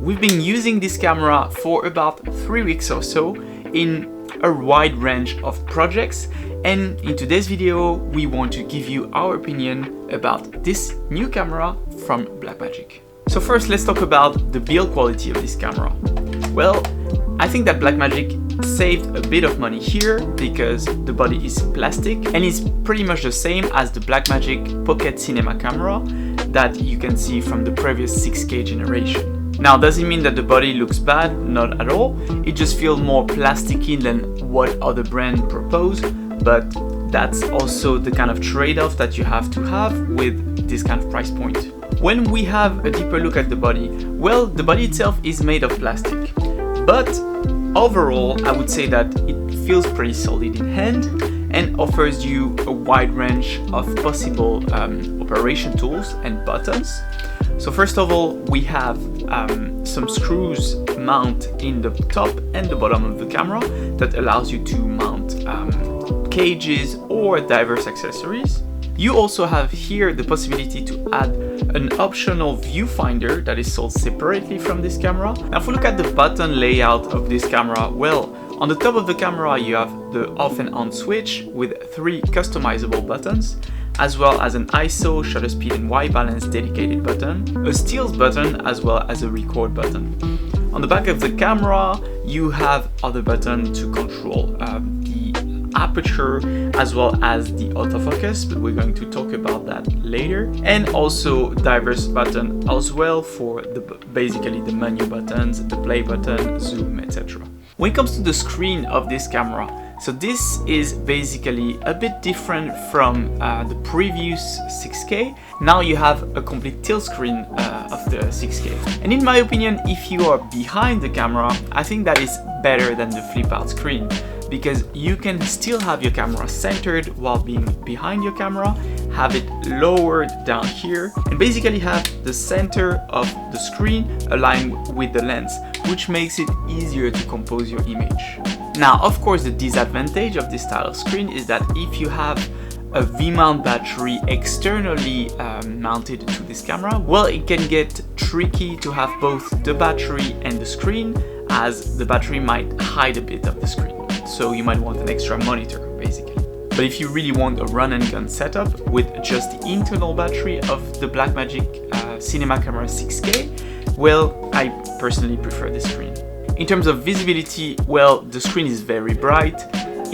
we've been using this camera for about 3 weeks or so in a wide range of projects, and in today's video we want to give you our opinion about this new camera from BlackMagic. So first, let's talk about the build quality of this camera. Well, I think that BlackMagic saved a bit of money here because the body is plastic and is pretty much the same as the BlackMagic Pocket Cinema Camera that you can see from the previous 6K generation. Now, does it mean that the body looks bad? Not at all. It just feels more plasticky than what other brands propose, but that's also the kind of trade-off that you have to have with this kind of price point. When we have a deeper look at the body, well, the body itself is made of plastic, but overall I would say that it feels pretty solid in hand and offers you a wide range of possible operation tools and buttons. So first of all, we have some screws mount in the top and the bottom of the camera that allows you to mount cages or diverse accessories. You also have here the possibility to add an optional viewfinder that is sold separately from this camera. Now, if we look at the button layout of this camera, well, on the top of the camera you have the off and on switch with 3 customizable buttons, as well as an ISO, shutter speed and white balance dedicated button, a stills button, as well as a record button. On the back of the camera you have other buttons to control the aperture as well as the autofocus, but we're going to talk about that later, and also diverse button as well for basically the menu buttons, the play button, zoom, etc. When it comes to the screen of this camera, so this is basically a bit different from the previous 6K. Now you have a complete tilt screen of the 6K. And in my opinion, if you are behind the camera, I think that is better than the flip out screen, because you can still have your camera centered while being behind your camera, have it lowered down here, and basically have the center of the screen aligned with the lens, which makes it easier to compose your image. Now, of course, the disadvantage of this style of screen is that if you have a V-mount battery externally mounted to this camera, well, it can get tricky to have both the battery and the screen, as the battery might hide a bit of the screen. So you might want an extra monitor, basically. But if you really want a run and gun setup with just the internal battery of the BlackMagic Cinema Camera 6K, well, I personally prefer this screen. In terms of visibility, well, the screen is very bright,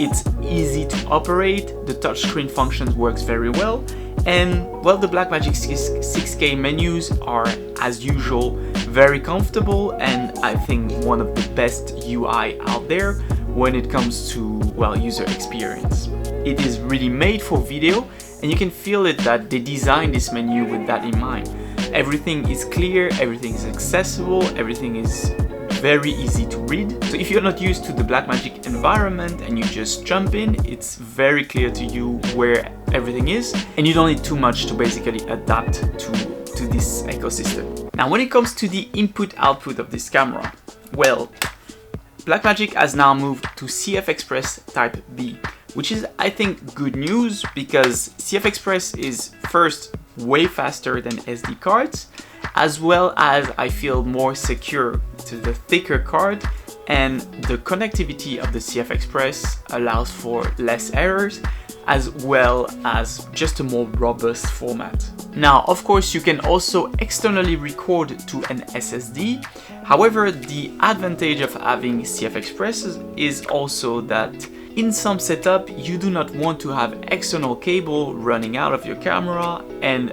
it's easy to operate, the touchscreen function works very well, and well, the BlackMagic 6K menus are, as usual, very comfortable, and I think one of the best UI out there when it comes to, well, user experience. It is really made for video, and you can feel it that they designed this menu with that in mind. Everything is clear, everything is accessible, everything is very easy to read. So if you're not used to the BlackMagic environment and you just jump in, it's very clear to you where everything is, and you don't need too much to basically adapt to this ecosystem. Now, when it comes to the input-output of this camera, well, BlackMagic has now moved to CF Express Type B, which is, I think, good news, because CF Express is first way faster than SD cards, as well as I feel more secure to the thicker card, and the connectivity of the CF Express allows for less errors, as well as just a more robust format. Now, of course, you can also externally record to an SSD. However, the advantage of having CF Express is also that in some setup, you do not want to have external cable running out of your camera and,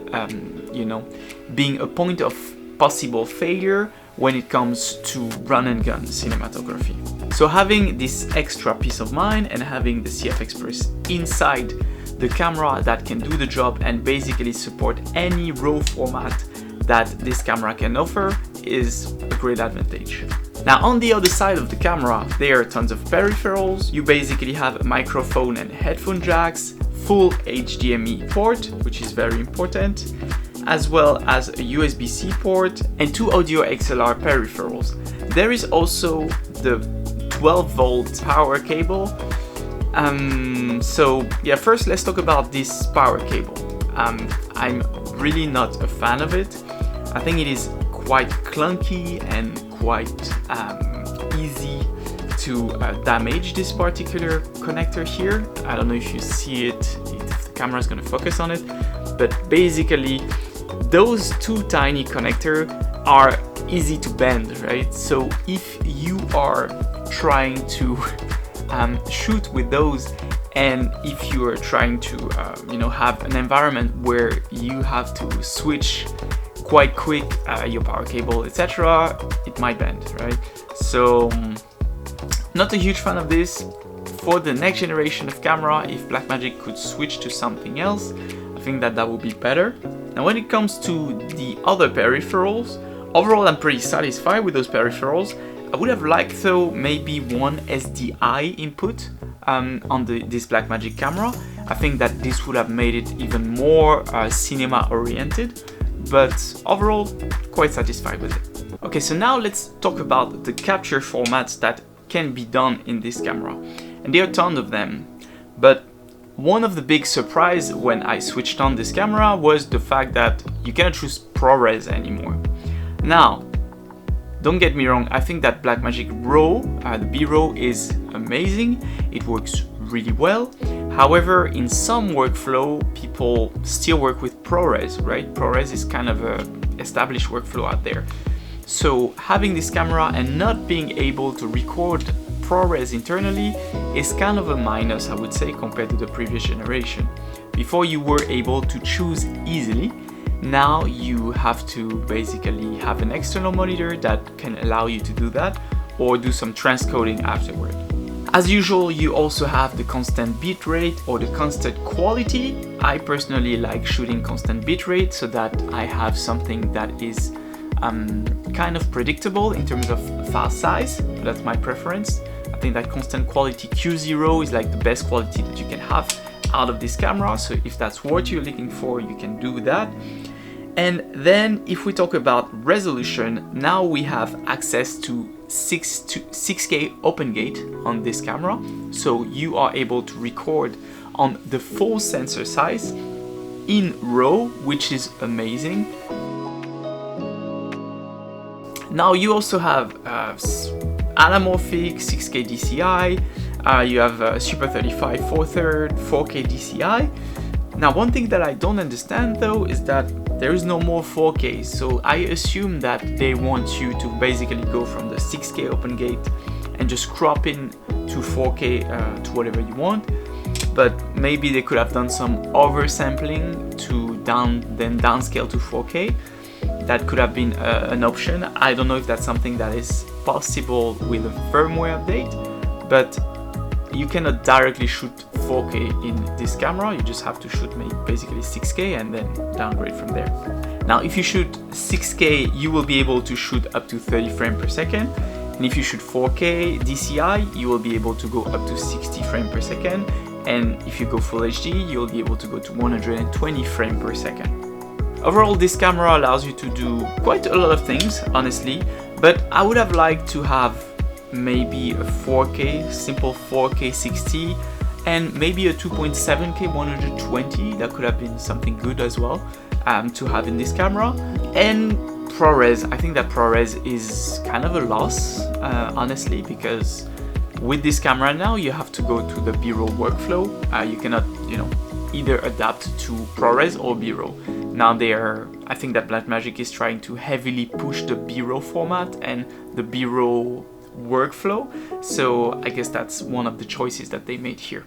being a point of possible failure when it comes to run and gun cinematography. So having this extra peace of mind and having the CF Express inside the camera that can do the job and basically support any RAW format that this camera can offer is a great advantage. Now, on the other side of the camera, there are tons of peripherals. You basically have a microphone and headphone jacks, full HDMI port, which is very important, as well as a USB-C port and 2 audio XLR peripherals. There is also the 12-volt power cable. So yeah, first let's talk about this power cable. I'm really not a fan of it. I think it is quite clunky and quite easy to damage this particular connector here. I don't know if you see it, if the camera is going to focus on it, but basically those two tiny connectors are easy to bend, right? So if you are trying to shoot with those, and if you are trying to have an environment where you have to switch quite quick your power cable, etc., it might bend, right? So not a huge fan of this. For the next generation of camera, if Blackmagic could switch to something else, I think that would be better. Now when it comes to the other peripherals, overall I'm pretty satisfied with those peripherals. I would have liked though maybe one SDI input on this Blackmagic camera. I think that this would have made it even more cinema oriented, but overall quite satisfied with it. Okay, so now let's talk about the capture formats that can be done in this camera. And there are a ton of them, but one of the big surprises when I switched on this camera was the fact that you cannot choose ProRes anymore. Now, don't get me wrong, I think that Blackmagic RAW, the B-RAW is amazing, it works really well. However, in some workflow, people still work with ProRes, right? ProRes is kind of an established workflow out there. So having this camera and not being able to record ProRes internally is kind of a minus, I would say, compared to the previous generation. Before you were able to choose easily, now you have to basically have an external monitor that can allow you to do that, or do some transcoding afterward. As usual, you also have the constant bitrate or the constant quality. I personally like shooting constant bitrate so that I have something that is kind of predictable in terms of file size. That's my preference. I think that constant quality Q0 is like the best quality that you can have out of this camera. So if that's what you're looking for, you can do that. And then if we talk about resolution, now we have access to 6K open gate on this camera. So you are able to record on the full sensor size in RAW, which is amazing. Now you also have anamorphic 6K DCI, you have Super 35 4/3, 4K DCI. Now one thing that I don't understand though is that there is no more 4K, so I assume that they want you to basically go from the 6K open gate and just crop in to 4K to whatever you want. But maybe they could have done some oversampling to downscale to 4K. That could have been an option. I don't know if that's something that is possible with a firmware update, but you cannot directly shoot 4K in this camera. You just have to shoot basically 6K and then downgrade from there. Now, if you shoot 6K, you will be able to shoot up to 30 frames per second. And if you shoot 4K DCI, you will be able to go up to 60 frames per second. And if you go full HD, you'll be able to go to 120 frames per second. Overall, this camera allows you to do quite a lot of things, honestly, but I would have liked to have maybe a 4K, simple 4K 60, and maybe a 2.7K 120. That could have been something good as well to have in this camera. And ProRes, I think that ProRes is kind of a loss, honestly, because with this camera now you have to go to the B-roll workflow. You cannot, either adapt to ProRes or B-roll. Now I think that Blackmagic is trying to heavily push the B-roll format and the B-roll workflow, so I guess that's one of the choices that they made here.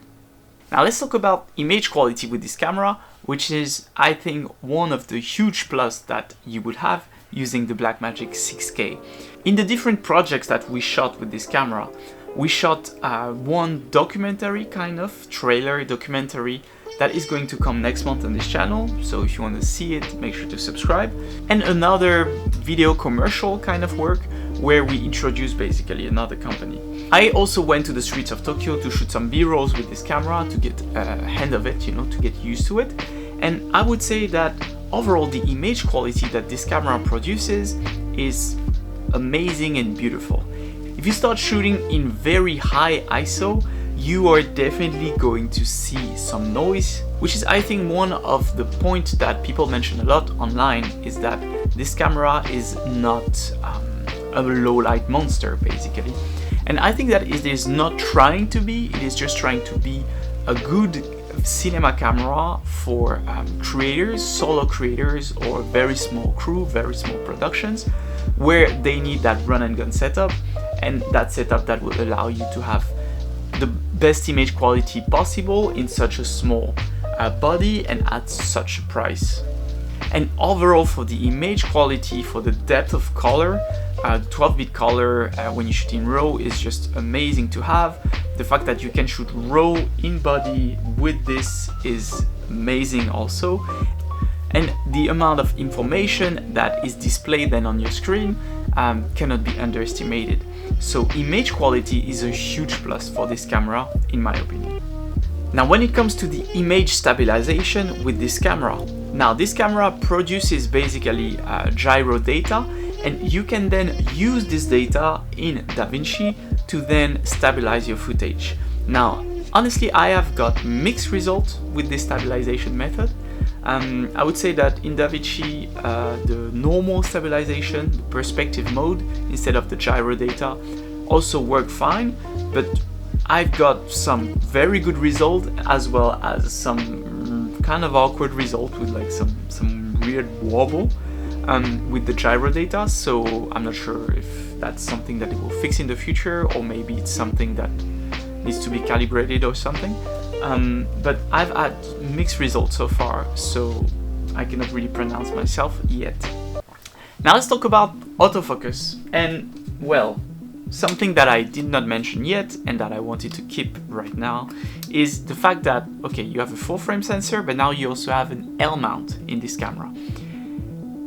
Now let's talk about image quality with this camera, which is, I think, one of the huge plus that you would have using the Blackmagic 6K. In the different projects that we shot with this camera, we shot one documentary, kind of trailer documentary, that is going to come next month on this channel, so if you want to see it, make sure to subscribe. And another video commercial kind of work where we introduce basically another company. I also went to the streets of Tokyo to shoot some B-rolls with this camera to get a hand of it, to get used to it. And I would say that overall the image quality that this camera produces is amazing and beautiful. If you start shooting in very high ISO, you are definitely going to see some noise, which is, I think, one of the points that people mention a lot online, is that this camera is not a low light monster basically. And I think that it is not trying to be, it is just trying to be a good cinema camera for creators, solo creators, or very small crew, very small productions, where they need that run and gun setup, and that setup that will allow you to have the best image quality possible in such a small body and at such a price. And overall, for the image quality, for the depth of color, 12-bit color when you shoot in RAW is just amazing to have. The fact that you can shoot RAW in body with this is amazing also. And the amount of information that is displayed then on your screen cannot be underestimated. So image quality is a huge plus for this camera, in my opinion. Now, when it comes to the image stabilization with this camera, now this camera produces basically gyro data, and you can then use this data in DaVinci to then stabilize your footage. Now, honestly, I have got mixed results with this stabilization method. I would say that in DaVinci, the normal stabilization, the perspective mode, instead of the gyro data, also work fine, but I've got some very good result as well as some kind of awkward result with like some weird wobble with the gyro data. So I'm not sure if that's something that it will fix in the future, or maybe it's something that needs to be calibrated or something. But I've had mixed results so far, so I cannot really pronounce myself yet. Now let's talk about autofocus. And well, something that I did not mention yet and that I wanted to keep right now is the fact that, okay, you have a full frame sensor, but now you also have an L mount in this camera.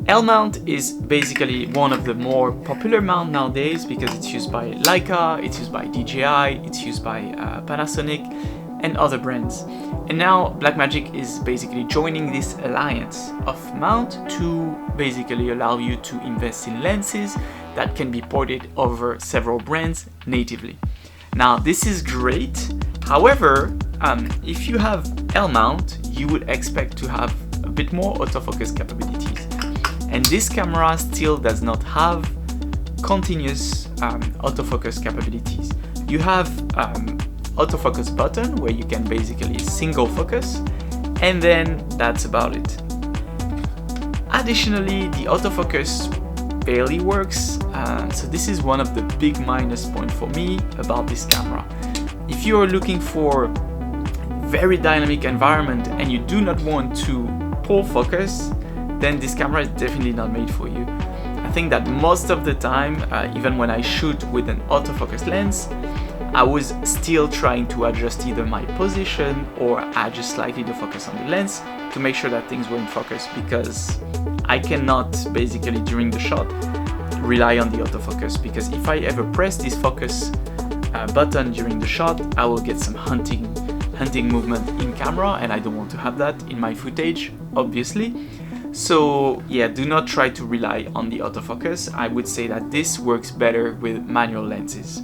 L mount is basically one of the more popular mount nowadays because it's used by Leica, it's used by DJI, it's used by Panasonic and other brands. And now Blackmagic is basically joining this alliance of mount to basically allow you to invest in lenses that can be ported over several brands natively. Now this is great. However, if you have L mount, you would expect to have a bit more autofocus capabilities. And this camera still does not have continuous autofocus capabilities. You have autofocus button where you can basically single focus, and then that's about it. Additionally, the autofocus barely works, so this is one of the big minus points for me about this camera. If you are looking for very dynamic environment and you do not want to pull focus, then this camera is definitely not made for you. I think that most of the time, even when I shoot with an autofocus lens, I was still trying to adjust either my position or adjust slightly the focus on the lens to make sure that things were in focus, because I cannot basically during the shot rely on the autofocus, because if I ever press this focus button during the shot, I will get some hunting movement in camera, and I don't want to have that in my footage, obviously. So yeah, do not try to rely on the autofocus. I would say that this works better with manual lenses.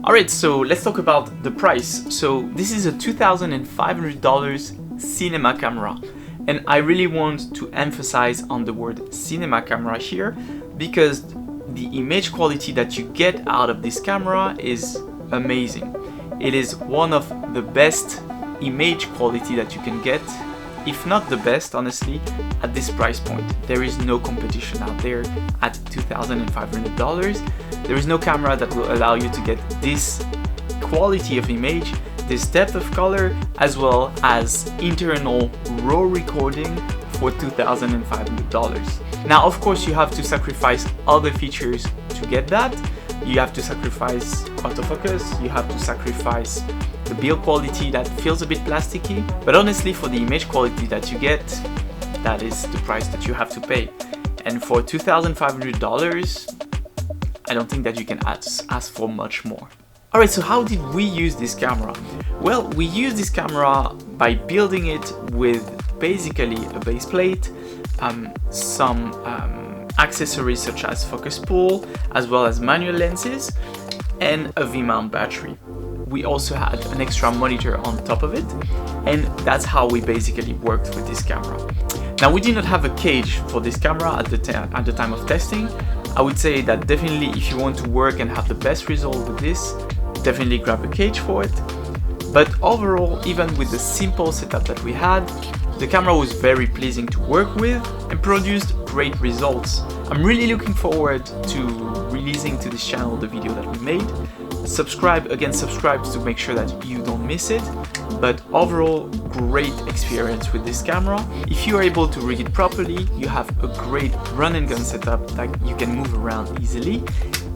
Alright, so let's talk about the price. So this is a $2,500 cinema camera. And I really want to emphasize on the word cinema camera here, because the image quality that you get out of this camera is amazing. It is one of the best image quality that you can get, if not the best, honestly, at this price point. There is no competition out there at $2,500. There is no camera that will allow you to get this quality of image, this depth of color, as well as internal RAW recording for $2,500. Now, of course, you have to sacrifice other features to get that. You have to sacrifice autofocus, you have to sacrifice the build quality that feels a bit plasticky, but honestly, for the image quality that you get, that is the price that you have to pay. And for $2,500, I don't think that you can ask for much more. Alright, so how did we use this camera? Well, we used this camera by building it with basically a base plate, some accessories such as focus pull, as well as manual lenses, and a V-mount battery. We also had an extra monitor on top of it, and that's how we basically worked with this camera. Now, we did not have a cage for this camera at the time of testing. I would say that definitely if you want to work and have the best result with this, definitely grab a cage for it. But overall, even with the simple setup that we had, the camera was very pleasing to work with and produced great results. I'm really looking forward to releasing to this channel the video that we made. Subscribe to make sure that you don't miss it. But overall, great experience with this camera. If you are able to rig it properly, you have a great run and gun setup that you can move around easily,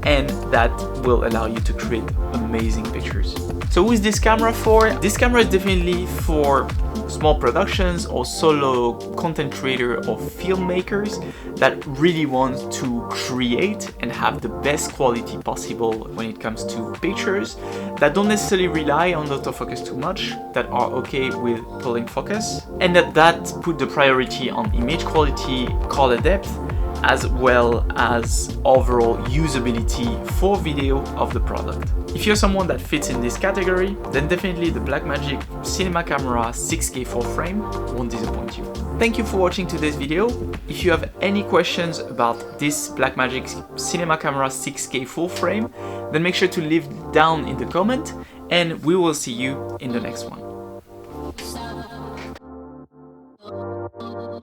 and that will allow you to create amazing pictures. So who is this camera for? This camera is definitely for small productions or solo content creator or filmmakers that really want to create and have the best quality possible when it comes to pictures, that don't necessarily rely on autofocus too much, that are okay with pulling focus, and that put the priority on image quality, color depth, as well as overall usability for video of the product. If you're someone that fits in this category, then definitely the BlackMagic Cinema Camera 6K full frame won't disappoint you. Thank you for watching today's video. If you have any questions about this BlackMagic Cinema Camera 6K full frame, then make sure to leave down in the comment, and we will see you in the next one.